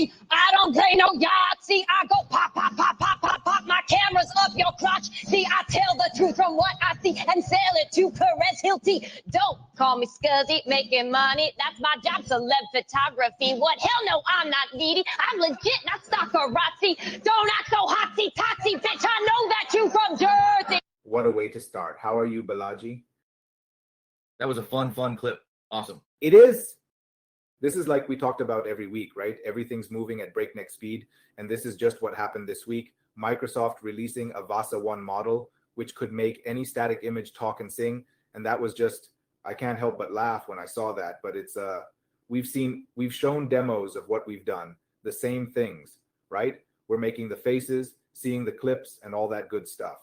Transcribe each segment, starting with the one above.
Nazi. I don't play no Yahtzee. I go pop, pop, pop, pop, pop, pop. My camera's up your crotch. See, I tell the truth from what I see and sell it to Perez Hilty. Don't call me scuzzy, making money. That's my job, celeb photography. What? Hell no, I'm not needy. I'm legit, not stockerazzi. Don't act so hotsy-totsy, bitch. I know that you from Jersey. What a way to start. How are you, Balaji? That was a fun clip. Awesome. It is. This is like we talked about every week, right? Everything's moving at breakneck speed. And this is just what happened this week. Microsoft releasing a VASA 1 model, which could make any static image talk and sing. And that was just, I can't help but laugh when I saw that. But it's, we've shown demos of what we've done, the same things, right? We're making the faces, seeing the clips and all that good stuff.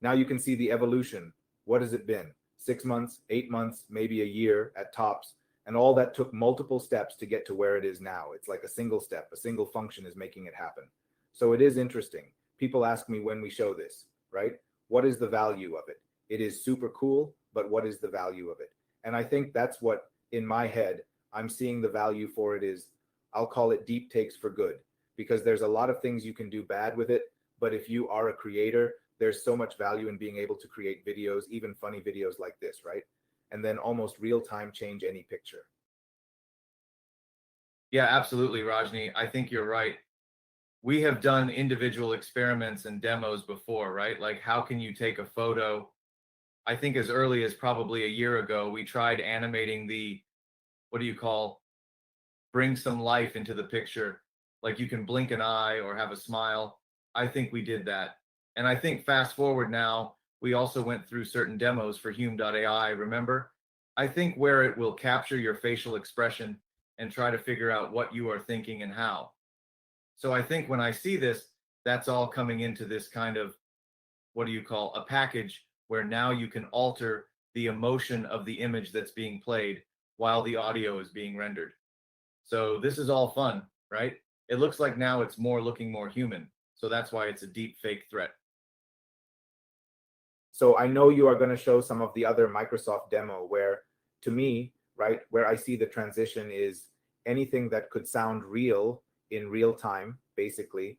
Now you can see the evolution. What has it been? 6 months, 8 months, maybe a year at tops. And all that took multiple steps to get to where it is now. It's like a single step, a single function is making it happen. So it is interesting. People ask me when we show this, right? What is the value of it? It is super cool, but what is the value of it? And I think that's what, in my head, I'm seeing the value for it is, I'll call it deep takes for good, because there's a lot of things you can do bad with it. But if you are a creator, there's so much value in being able to create videos, even funny videos like this, right? And then almost real time change any picture. Yeah, absolutely, Rajni. I think you're right. We have done individual experiments and demos before, right? Like, how can you take a photo? I think as early as probably a year ago, we tried animating the, what do you call, bring some life into the picture. Like you can blink an eye or have a smile. I think we did that. And I think fast forward now, we also went through certain demos for Hume.ai, remember? I think where it will capture your facial expression and try to figure out what you are thinking and how. So I think when I see this, that's all coming into this kind of, what do you call, a package where now you can alter the emotion of the image that's being played while the audio is being rendered. So this is all fun, right? It looks like now it's looking more human. So that's why it's a deep fake threat. So I know you are going to show some of the other Microsoft demo where, to me, right, where I see the transition is anything that could sound real in real time, basically,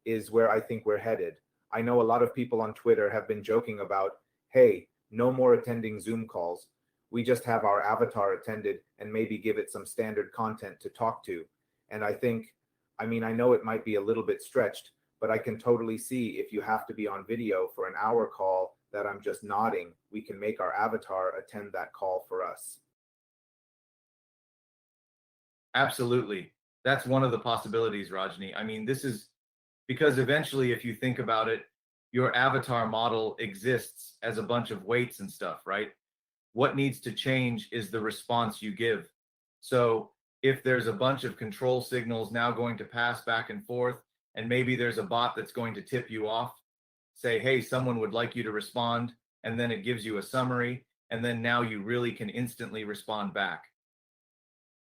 is where I think we're headed. I know a lot of people on Twitter have been joking about, hey, no more attending Zoom calls. We just have our avatar attended and maybe give it some standard content to talk to. And I think, I mean, I know it might be a little bit stretched, but I can totally see if you have to be on video for an hour call that I'm just nodding, we can make our avatar attend that call for us. Absolutely. That's one of the possibilities, Rajni. I mean, this is because eventually, if you think about it, your avatar model exists as a bunch of weights and stuff, right? What needs to change is the response you give. So if there's a bunch of control signals now going to pass back and forth, and maybe there's a bot that's going to tip you off, say, hey, someone would like you to respond, and then it gives you a summary, and then now you really can instantly respond back.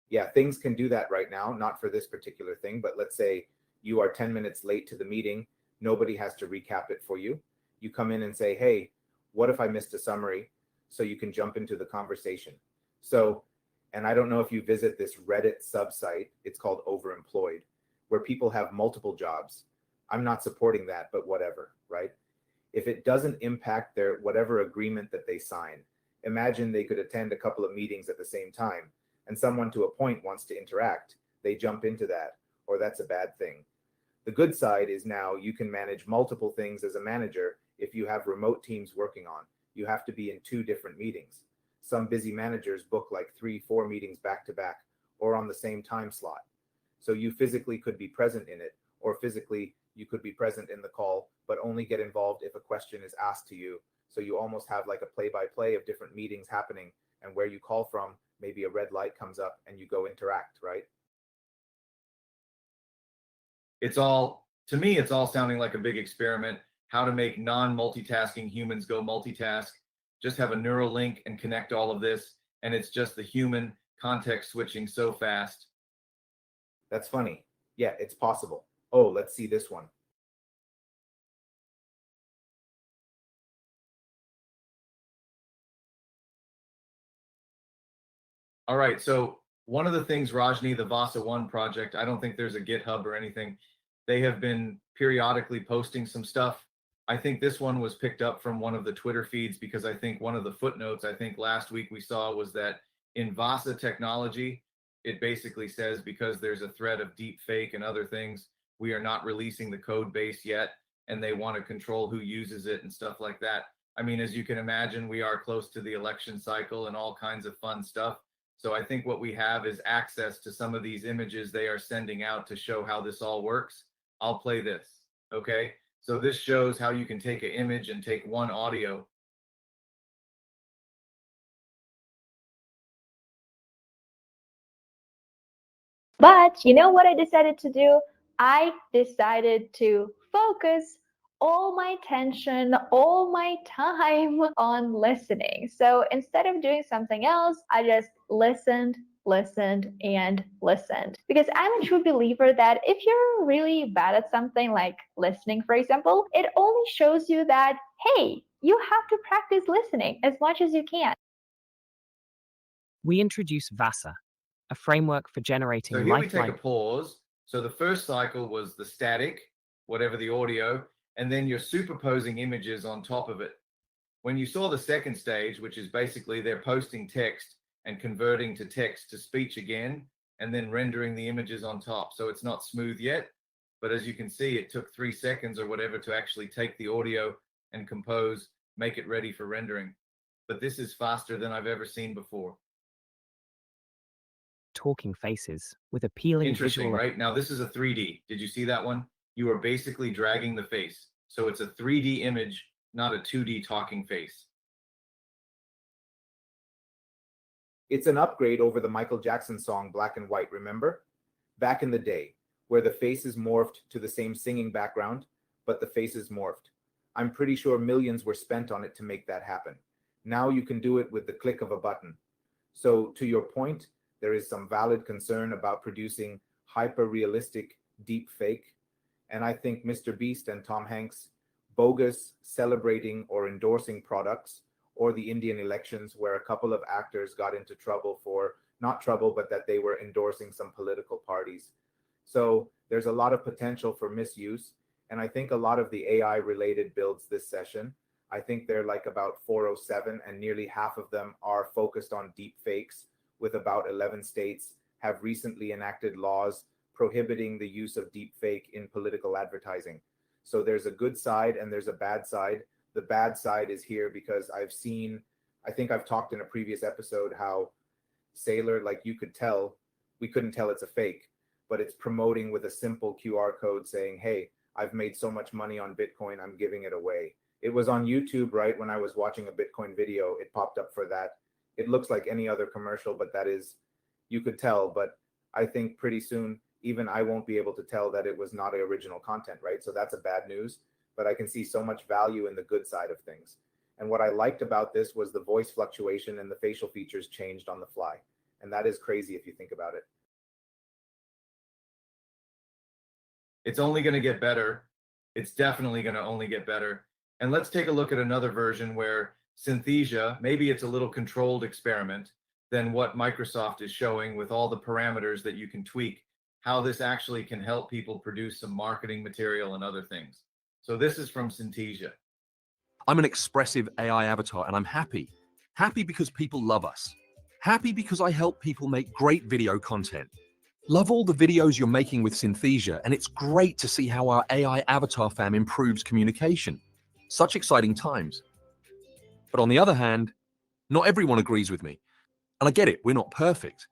Yeah, things can do that right now, not for this particular thing, but let's say you are 10 minutes late to the meeting, nobody has to recap it for you. You come in and say, hey, what if I missed a summary? So you can jump into the conversation. So, and I don't know if you visit this Reddit sub-site, it's called Overemployed, where people have multiple jobs. I'm not supporting that, but whatever, right? If it doesn't impact their whatever agreement that they sign, imagine they could attend a couple of meetings at the same time and someone to a point wants to interact, they jump into that, or that's a bad thing. The good side is now you can manage multiple things as a manager if you have remote teams working on. You have to be in 2 different meetings. Some busy managers book like 3-4 meetings back to back or on the same time slot. So you physically could be present in it, or physically you could be present in the call, but only get involved if a question is asked to you. So you almost have like a play-by-play of different meetings happening, and where you call from, maybe a red light comes up and you go interact, right? It's all, to me, it's all sounding like a big experiment, how to make non-multitasking humans go multitask, just have a neural link and connect all of this. And it's just the human context switching so fast. That's funny. Yeah, it's possible. Oh, let's see this one. All right, so One of the things, Rajni, the Vasa One project, I don't think there's a GitHub or anything. They have been periodically posting some stuff. I think this one was picked up from one of the Twitter feeds, because I think one of the footnotes I think last week we saw was that in Vasa technology, it basically says, because there's a threat of deep fake and other things, we are not releasing the code base yet, and they want to control who uses it and stuff like that. I mean, as you can imagine, we are close to the election cycle and all kinds of fun stuff. So I think what we have is access to some of these images they are sending out to show how this all works. I'll play this, okay? So this shows how you can take an image and take one audio. But you know what I decided to do? I decided to focus all my attention, all my time on listening. So instead of doing something else, I just listened, and listened. Because I'm a true believer that if you're really bad at something like listening, for example, it only shows you that, hey, you have to practice listening as much as you can. We introduce Vasa, a framework for generating So here we take a lifelike. pause. So the first cycle was the static, whatever the audio, and then you're superposing images on top of it. When you saw the second stage, which is basically they're posting text and converting to text to speech again, and then rendering the images on top. So it's not smooth yet, but as you can see, it took 3 seconds or whatever to actually take the audio and compose, make it ready for rendering. But this is faster than I've ever seen before. Talking faces with appealing Interesting, visual. right? Now this is a 3D. Did you see that one? You are basically dragging the face. So it's a 3D image, not a 2D talking face. It's an upgrade over the Michael Jackson song Black and White, remember? Back in the day, where the face is morphed to the same singing background, but the face is morphed. I'm pretty sure millions were spent on it to make that happen. Now you can do it with the click of a button. So to your point, there is some valid concern about producing hyper-realistic deep fake. And I think Mr. Beast and Tom Hanks bogus celebrating or endorsing products, or the Indian elections where a couple of actors got into trouble for, not trouble, but that they were endorsing some political parties. So there's a lot of potential for misuse. And I think a lot of the AI related builds this session, I think they're like about 407, and nearly half of them are focused on deep fakes, with about 11 states have recently enacted laws prohibiting the use of deep fake in political advertising. So there's a good side and there's a bad side. The bad side is here because I think I've talked in a previous episode how Sailor, like we couldn't tell it's a fake, but it's promoting with a simple QR code saying, hey, I've made so much money on Bitcoin, I'm giving it away. It was on YouTube, right? When I was watching a Bitcoin video, it popped up for that. It looks like any other commercial, but that is, you could tell, but I think pretty soon, even I won't be able to tell that it was not original content, right? So that's a bad news, but I can see so much value in the good side of things. And what I liked about this was the voice fluctuation and the facial features changed on the fly. And that is crazy if you think about it. It's only going to get better. It's definitely going to only get better. And let's take a look at another version where Synthesia, maybe it's a little controlled experiment than what Microsoft is showing with all the parameters that you can tweak, how this actually can help people produce some marketing material and other things. So this is from Synthesia. I'm an expressive AI avatar and I'm happy. Happy because people love us. Happy because I help people make great video content. Love all the videos you're making with Synthesia, and it's great to see how our AI avatar fam improves communication. Such exciting times. But on the other hand, not everyone agrees with me. And I get it, we're not perfect.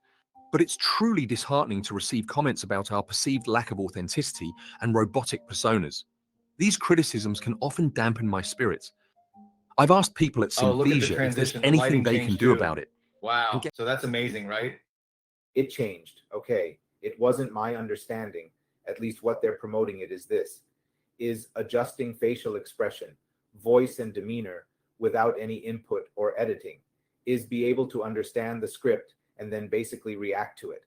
But it's truly disheartening to receive comments about our perceived lack of authenticity and robotic personas. These criticisms can often dampen my spirits. I've asked people at Look at the Synthesia if there's transition. The anything lighting they can changed do too. about it. Wow. So that's amazing, right? It changed. Okay. It wasn't my understanding, at least what they're promoting it is this, is adjusting facial expression, voice and demeanor without any input or editing, is be able to understand the script and then basically react to it.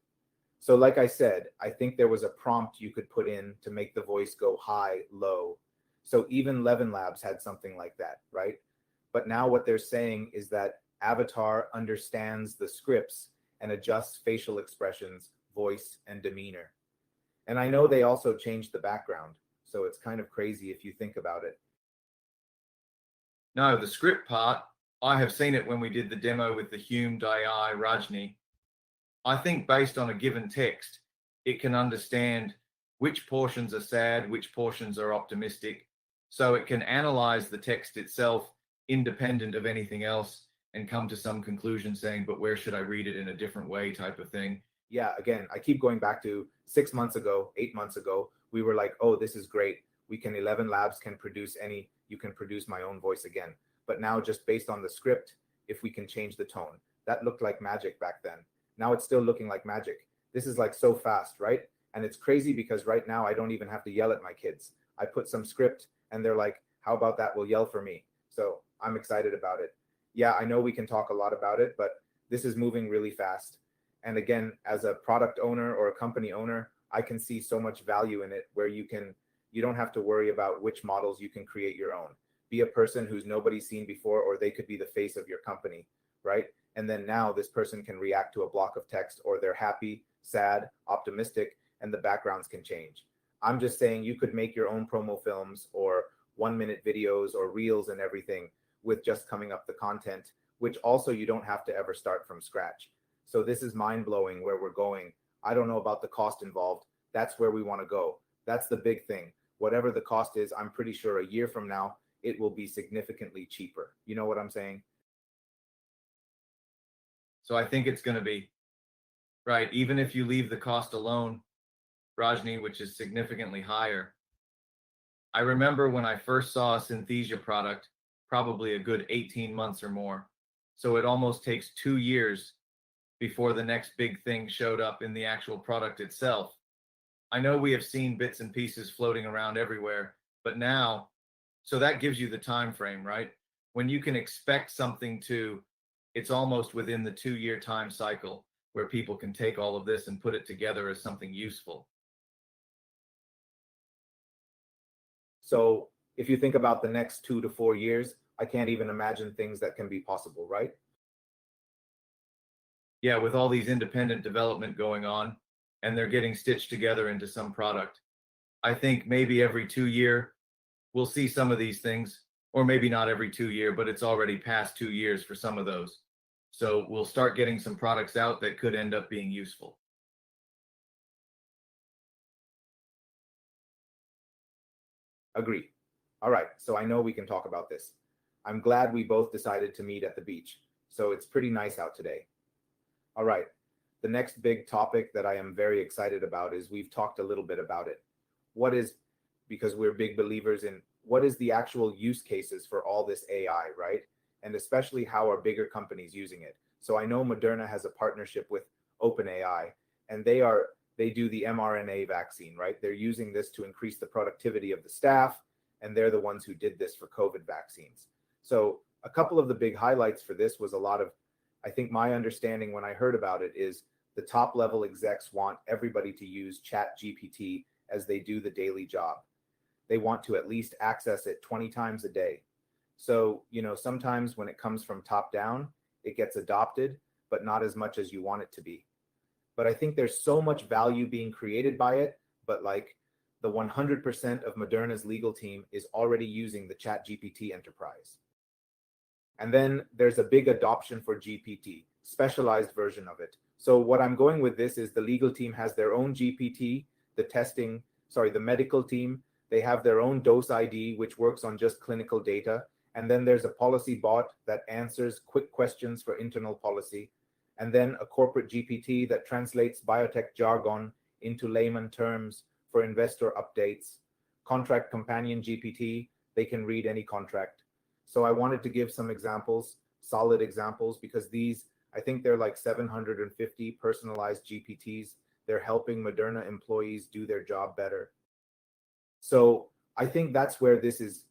So like I said, I think there was a prompt you could put in to make the voice go high, low. So even Levin Labs had something like that, right? But now what they're saying is that Avatar understands the scripts and adjusts facial expressions, voice, and demeanor. And I know they also changed the background, so it's kind of crazy if you think about it. No, the script part, I have seen it when we did the demo with the Hume AI Rajni. I think based on a given text, it can understand which portions are sad, which portions are optimistic. So it can analyze the text itself independent of anything else and come to some conclusion saying, but where should I read it in a different way type of thing. Yeah, again, I keep going back to 6 months ago, 8 months ago, we were like, oh, this is great. 11 labs can produce you can produce my own voice again. But now just based on the script, if we can change the tone, that looked like magic back then. Now it's still looking like magic. This is like so fast, right? And it's crazy because right now I don't even have to yell at my kids. I put some script and they're like, how about that? Will yell for me. So I'm excited about it. Yeah, I know we can talk a lot about it, but this is moving really fast. And again, as a product owner or a company owner, I can see so much value in it where you don't have to worry about which models you can create your own. Be a person who's nobody's seen before, or they could be the face of your company, right? And then now this person can react to a block of text, or they're happy, sad, optimistic, and the backgrounds can change. I'm just saying you could make your own promo films or 1-minute videos or reels and everything with just coming up the content, which also you don't have to ever start from scratch. So this is mind-blowing where we're going. I don't know about the cost involved. That's where we want to go. That's the big thing. Whatever the cost is, I'm pretty sure a year from now, it will be significantly cheaper. You know what I'm saying? So I think it's going to be, right, even if you leave the cost alone, Rajni, which is significantly higher. I remember when I first saw a Synthesia product, probably a good 18 months or more. So it almost takes 2 years before the next big thing showed up in the actual product itself. I know we have seen bits and pieces floating around everywhere, but now, so that gives you the time frame, right? When you can expect something it's almost within the 2-year time cycle where people can take all of this and put it together as something useful. So if you think about the next 2 to 4 years, I can't even imagine things that can be possible, right? Yeah, with all these independent development going on and they're getting stitched together into some product. I think maybe every 2 year we'll see some of these things, or maybe not every 2 year, but it's already past 2 years for some of those. So we'll start getting some products out that could end up being useful. Agree. All right, so I know we can talk about this. I'm glad we both decided to meet at the beach. So it's pretty nice out today. All right, the next big topic that I am very excited about is we've talked a little bit about it. Because we're big believers in what is the actual use cases for all this AI, right? And especially how are bigger companies using it? So I know Moderna has a partnership with OpenAI, and they do the mRNA vaccine, right? They're using this to increase the productivity of the staff, and they're the ones who did this for COVID vaccines. So a couple of the big highlights for this was I think my understanding when I heard about it is the top level execs want everybody to use ChatGPT as they do the daily job. They want to at least access it 20 times a day. So, sometimes when it comes from top down, it gets adopted, but not as much as you want it to be. But I think there's so much value being created by it, but like the 100% of Moderna's legal team is already using the ChatGPT enterprise. And then there's a big adoption for GPT, specialized version of it. So what I'm going with this is the legal team has their own GPT, the medical team, they have their own dose ID, which works on just clinical data. And then there's a policy bot that answers quick questions for internal policy. And then a corporate GPT that translates biotech jargon into layman terms for investor updates. Contract companion GPT, they can read any contract. So I wanted to give some examples, solid examples, because I think they're like 750 personalized GPTs. They're helping Moderna employees do their job better. So I think that's where this is,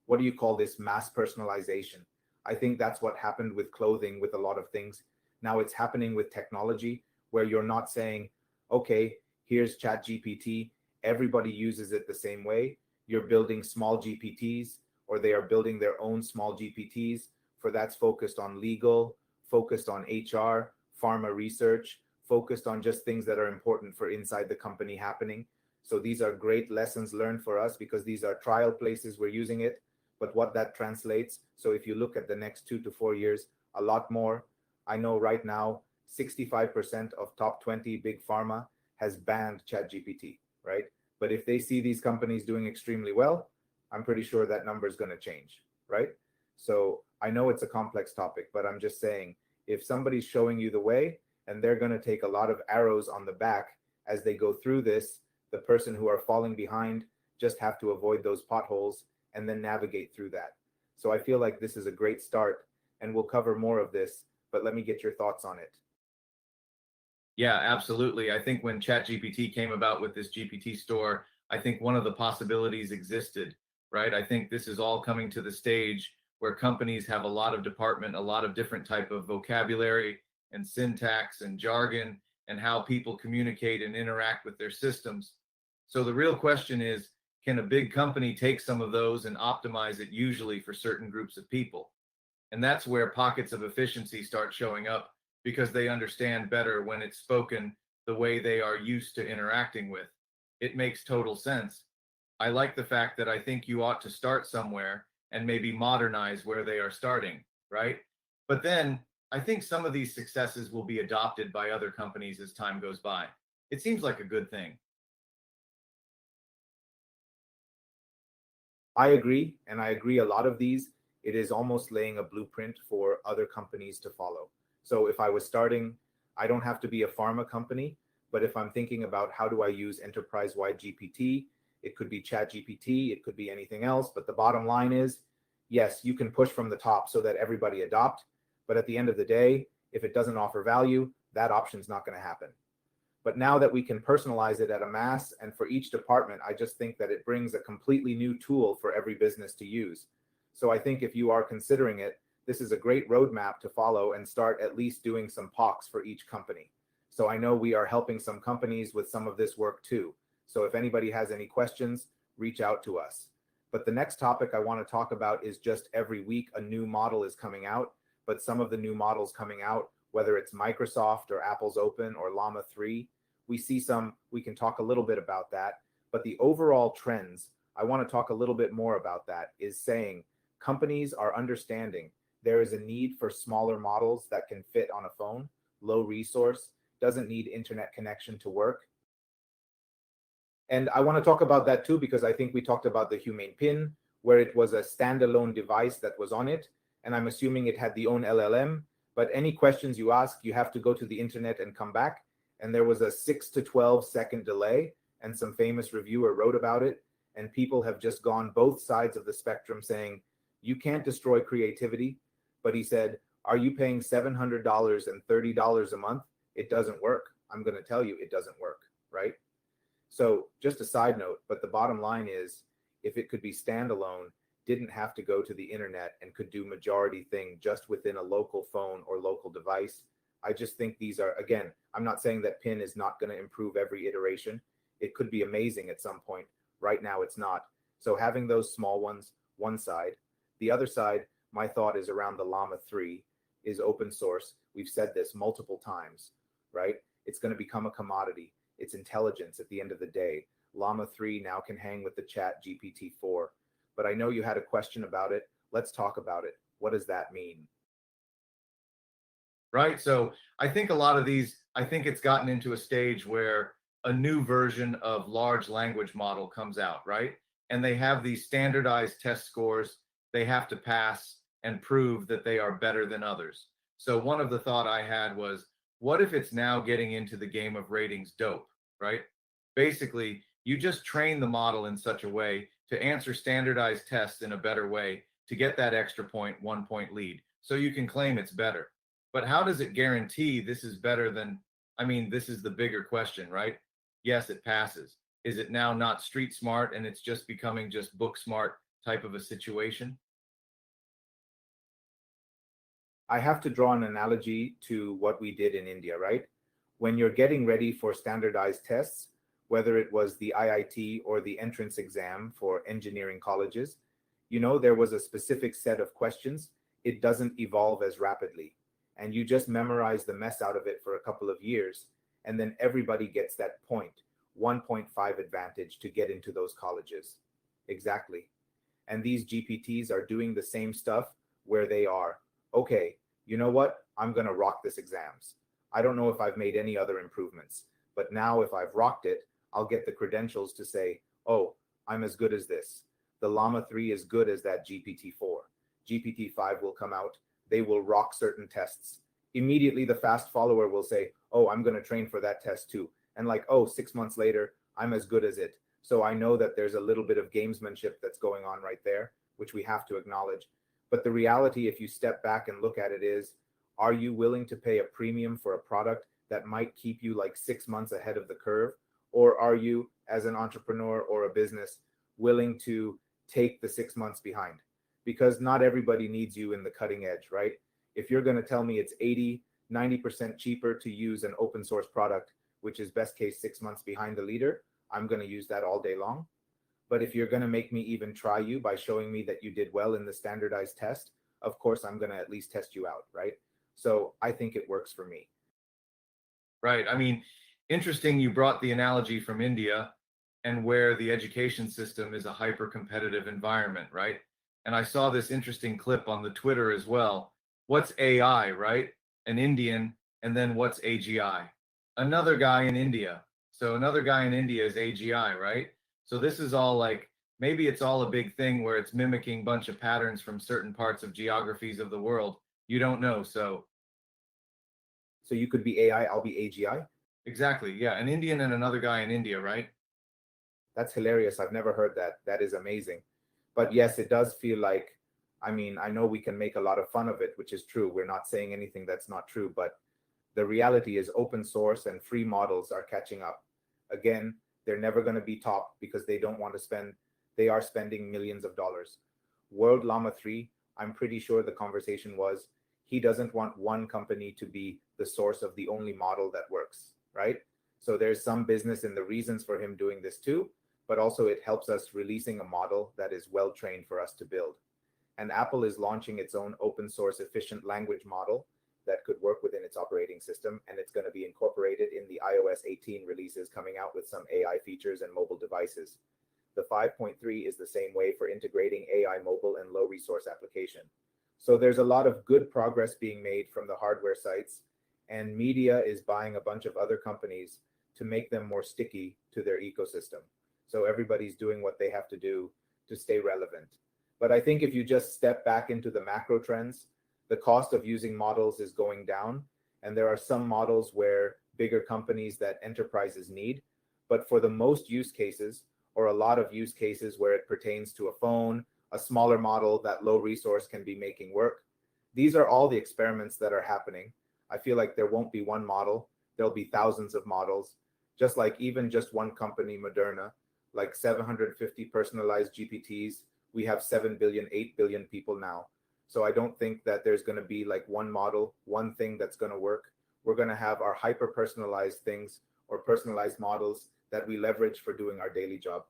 what do you call this, mass personalization. I think that's what happened with clothing, with a lot of things. Now it's happening with technology where you're not saying, okay, here's ChatGPT, everybody uses it the same way. You're building small GPTs, or they are building their own small GPTs that's focused on legal, focused on HR, pharma research, focused on just things that are important for inside the company happening. So these are great lessons learned for us because these are trial places we're using it, but what that translates. So if you look at the next 2 to 4 years, a lot more. I know right now, 65% of top 20 big pharma has banned ChatGPT, right? But if they see these companies doing extremely well, I'm pretty sure that number is going to change, right? So I know it's a complex topic, but I'm just saying, if somebody's showing you the way and they're going to take a lot of arrows on the back as they go through this, the person who are falling behind just have to avoid those potholes and then navigate through that. So I feel like this is a great start, and we'll cover more of this, but let me get your thoughts on it. Yeah, absolutely. I think when ChatGPT came about with this GPT store, I think one of the possibilities existed, right? I think this is all coming to the stage where companies have a lot of department, a lot of different type of vocabulary and syntax and jargon and how people communicate and interact with their systems. So the real question is, can a big company take some of those and optimize it usually for certain groups of people? And that's where pockets of efficiency start showing up because they understand better when it's spoken the way they are used to interacting with. It makes total sense. I like the fact that I think you ought to start somewhere and maybe modernize where they are starting, right? But then I think some of these successes will be adopted by other companies as time goes by. It seems like a good thing. I agree, and I agree a lot of these, it is almost laying a blueprint for other companies to follow. So if I was starting, I don't have to be a pharma company, but if I'm thinking about how do I use enterprise-wide GPT, it could be ChatGPT, it could be anything else, but the bottom line is, yes, you can push from the top so that everybody adopt, but at the end of the day, if it doesn't offer value, that option's not going to happen. But now that we can personalize it at a mass and for each department, I just think that it brings a completely new tool for every business to use. So I think if you are considering it, this is a great roadmap to follow and start at least doing some POCs for each company. So I know we are helping some companies with some of this work too. So if anybody has any questions, reach out to us. But the next topic I want to talk about is just every week a new model is coming out, but some of the new models coming out, whether it's Microsoft or Apple's Open or Llama 3, we see some, we can talk a little bit about that, but the overall trends, I want to talk a little bit more about that, is saying companies are understanding there is a need for smaller models that can fit on a phone, low resource, doesn't need internet connection to work. And I want to talk about that too, because I think we talked about the Humane Pin, where it was a standalone device that was on it, and I'm assuming it had the own LLM, but any questions you ask, you have to go to the internet and come back. And there was a 6 to 12 second delay, and some famous reviewer wrote about it, and people have just gone both sides of the spectrum saying, you can't destroy creativity. But he said, are you paying $700 and $30 a month? It doesn't work. I'm going to tell you it doesn't work, right? So just a side note, but the bottom line is, if it could be standalone, didn't have to go to the internet, and could do majority thing just within a local phone or local device, I just think these are, again, I'm not saying that PIN is not going to improve every iteration. It could be amazing at some point. Right now, it's not. So having those small ones, one side. The other side, my thought is around the Llama 3 is open source. We've said this multiple times, right? It's going to become a commodity. It's intelligence at the end of the day. Llama 3 now can hang with the Chat GPT-4. But I know you had a question about it. Let's talk about it. What does that mean? Right. So I think a lot of these, I think it's gotten into a stage where a new version of large language model comes out, right? And they have these standardized test scores they have to pass and prove that they are better than others. So one of the thought I had was, what if it's now getting into the game of ratings dope, right? Basically, you just train the model in such a way to answer standardized tests in a better way to get that extra point, 1 point lead. So you can claim it's better. But how does it guarantee this is better than, I mean, this is the bigger question, right? Yes, it passes. Is it now not street smart and it's just becoming just book smart type of a situation? I have to draw an analogy to what we did in India, right? When you're getting ready for standardized tests, whether it was the IIT or the entrance exam for engineering colleges, there was a specific set of questions. It doesn't evolve as rapidly. and you just memorize the mess out of it for a couple of years, and then everybody gets that 1.5 advantage to get into those colleges. Exactly. And these GPTs are doing the same stuff where they are, okay, you know what? I'm going to rock this exams. I don't know if I've made any other improvements, but now if I've rocked it, I'll get the credentials to say, oh, I'm as good as this. The Llama 3 is good as that GPT-4. GPT-5 will come out. They will rock certain tests. Immediately, the fast follower will say, oh, I'm going to train for that test too. And like, oh, 6 months later, I'm as good as it. So I know that there's a little bit of gamesmanship that's going on right there, which we have to acknowledge. But the reality, if you step back and look at it, is, are you willing to pay a premium for a product that might keep you like 6 months ahead of the curve? Or are you, as an entrepreneur or a business, willing to take the 6 months behind? Because not everybody needs you in the cutting edge, right? If you're going to tell me it's 80-90% cheaper to use an open source product, which is best case 6 months behind the leader, I'm going to use that all day long. But if you're going to make me even try you by showing me that you did well in the standardized test, of course, I'm going to at least test you out, right? So I think it works for me. Right. I mean, interesting you brought the analogy from India and where the education system is a hyper competitive environment, right? And I saw this interesting clip on the Twitter as well. What's AI, right? An Indian, and then what's AGI? Another guy in India. So another guy in India is AGI, right? So this is all like, maybe it's all a big thing where it's mimicking a bunch of patterns from certain parts of geographies of the world. You don't know. So you could be AI, I'll be AGI. Exactly. Yeah. An Indian and another guy in India, right? That's hilarious. I've never heard that. That is amazing. But yes, it does feel like, I mean, I know we can make a lot of fun of it, which is true. We're not saying anything that's not true, but the reality is open source and free models are catching up. Again, they're never going to be top because they don't want to spend, they are spending millions of dollars. World Llama 3, I'm pretty sure the conversation was, he doesn't want one company to be the source of the only model that works, right? So there's some business in the reasons for him doing this too, but also it helps us releasing a model that is well trained for us to build. And Apple is launching its own open source efficient language model that could work within its operating system, and it's going to be incorporated in the iOS 18 releases coming out with some AI features and mobile devices. The 5.3 is the same way for integrating AI mobile and low resource application. So there's a lot of good progress being made from the hardware sites, and media is buying a bunch of other companies to make them more sticky to their ecosystem. So everybody's doing what they have to do to stay relevant. But I think if you just step back into the macro trends, the cost of using models is going down. And there are some models where bigger companies that enterprises need. But for the most use cases, or a lot of use cases where it pertains to a phone, a smaller model that low resource can be making work, these are all the experiments that are happening. I feel like there won't be one model. There'll be thousands of models, just like even just one company, Moderna, like 750 personalized GPTs. We have 7 billion, 8 billion people now. So I don't think that there's going to be like one model, one thing that's going to work. We're going to have our hyper personalized things or personalized models that we leverage for doing our daily job.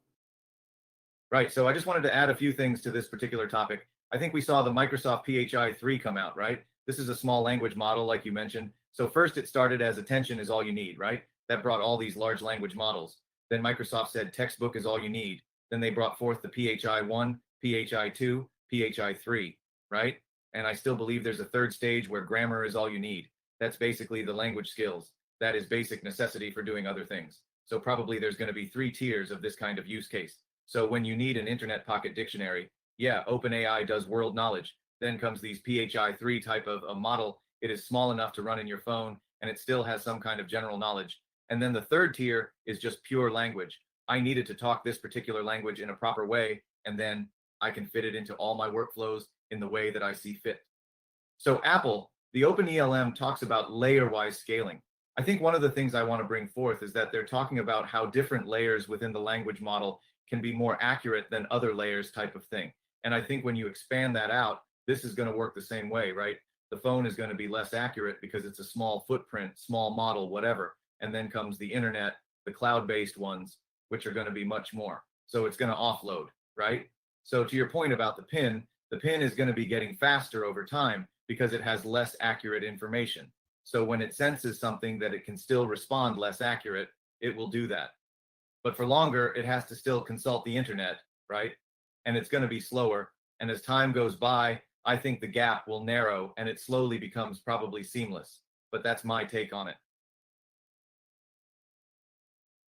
Right. So I just wanted to add a few things to this particular topic. I think we saw the Microsoft PHI 3 come out, right? This is a small language model, like you mentioned. So first it started as attention is all you need, right? That brought all these large language models. Then Microsoft said textbook is all you need. Then they brought forth the PHI 1, PHI 2, PHI 3, right? And I still believe there's a third stage where grammar is all you need. That's basically the language skills. That is basic necessity for doing other things. So probably there's going to be 3 tiers of this kind of use case. So when you need an internet pocket dictionary, yeah, OpenAI does world knowledge. Then comes these PHI 3 type of a model. It is small enough to run in your phone, and it still has some kind of general knowledge. And then the third tier is just pure language. I needed to talk this particular language in a proper way, and then I can fit it into all my workflows in the way that I see fit. So Apple, the OpenELM talks about layer-wise scaling. I think one of the things I want to bring forth is that they're talking about how different layers within the language model can be more accurate than other layers type of thing. And I think when you expand that out, this is going to work the same way, right? The phone is going to be less accurate because it's a small footprint, small model, whatever. And then comes the internet, the cloud-based ones, which are going to be much more. So it's going to offload, right? So to your point about the pin is going to be getting faster over time because it has less accurate information. So when it senses something that it can still respond less accurate, it will do that. But for longer, it has to still consult the internet, right? And it's going to be slower. And as time goes by, I think the gap will narrow and it slowly becomes probably seamless. But that's my take on it.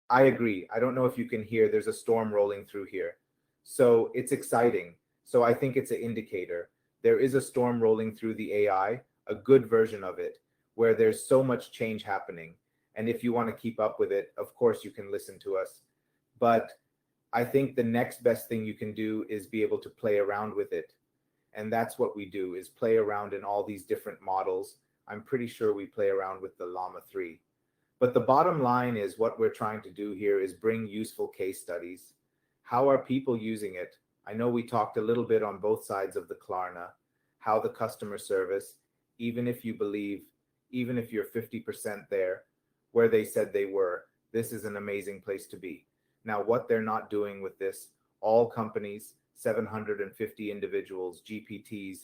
I agree. I don't know if you can hear, there's a storm rolling through here. So it's exciting. So I think it's an indicator. There is a storm rolling through the AI, a good version of it, where there's so much change happening. And if you want to keep up with it, of course, you can listen to us. But I think the next best thing you can do is be able to play around with it. And that's what we do, is play around in all these different models. I'm pretty sure we play around with the Llama 3. But the bottom line is what we're trying to do here is bring useful case studies. How are people using it? I know we talked a little bit on both sides of the Klarna, how the customer service, even if you believe, even if you're 50% there, where they said they were, this is an amazing place to be. Now, what they're not doing with this, all companies, 750 individuals, GPTs,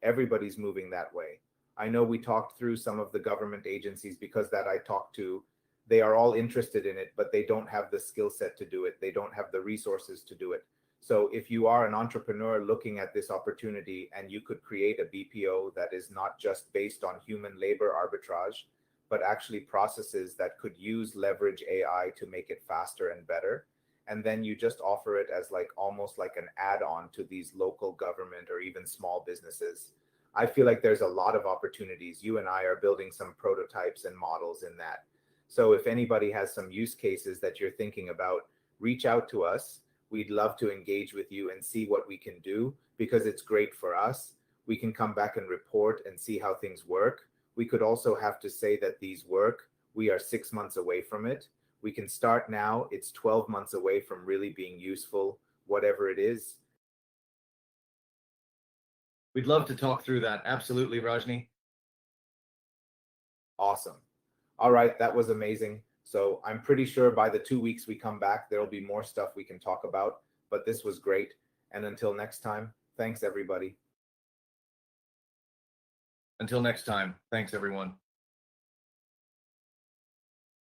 everybody's moving that way. I know we talked through some of the government agencies because that I talked to, they are all interested in it, but they don't have the skill set to do it. They don't have the resources to do it. So if you are an entrepreneur looking at this opportunity and you could create a BPO that is not just based on human labor arbitrage, but actually processes that could leverage AI to make it faster and better, and then you just offer it as like almost like an add-on to these local government or even small businesses, I feel like there's a lot of opportunities. You and I are building some prototypes and models in that. So if anybody has some use cases that you're thinking about, reach out to us. We'd love to engage with you and see what we can do, because it's great for us. We can come back and report and see how things work. We could also have to say that these work. We are 6 months away from it. We can start now. It's 12 months away from really being useful, whatever it is. We'd love to talk through that. Absolutely, Rajni. Awesome. All right, that was amazing. So I'm pretty sure by the 2 weeks we come back, there'll be more stuff we can talk about, but this was great. And until next time, thanks everybody. Until next time, thanks everyone.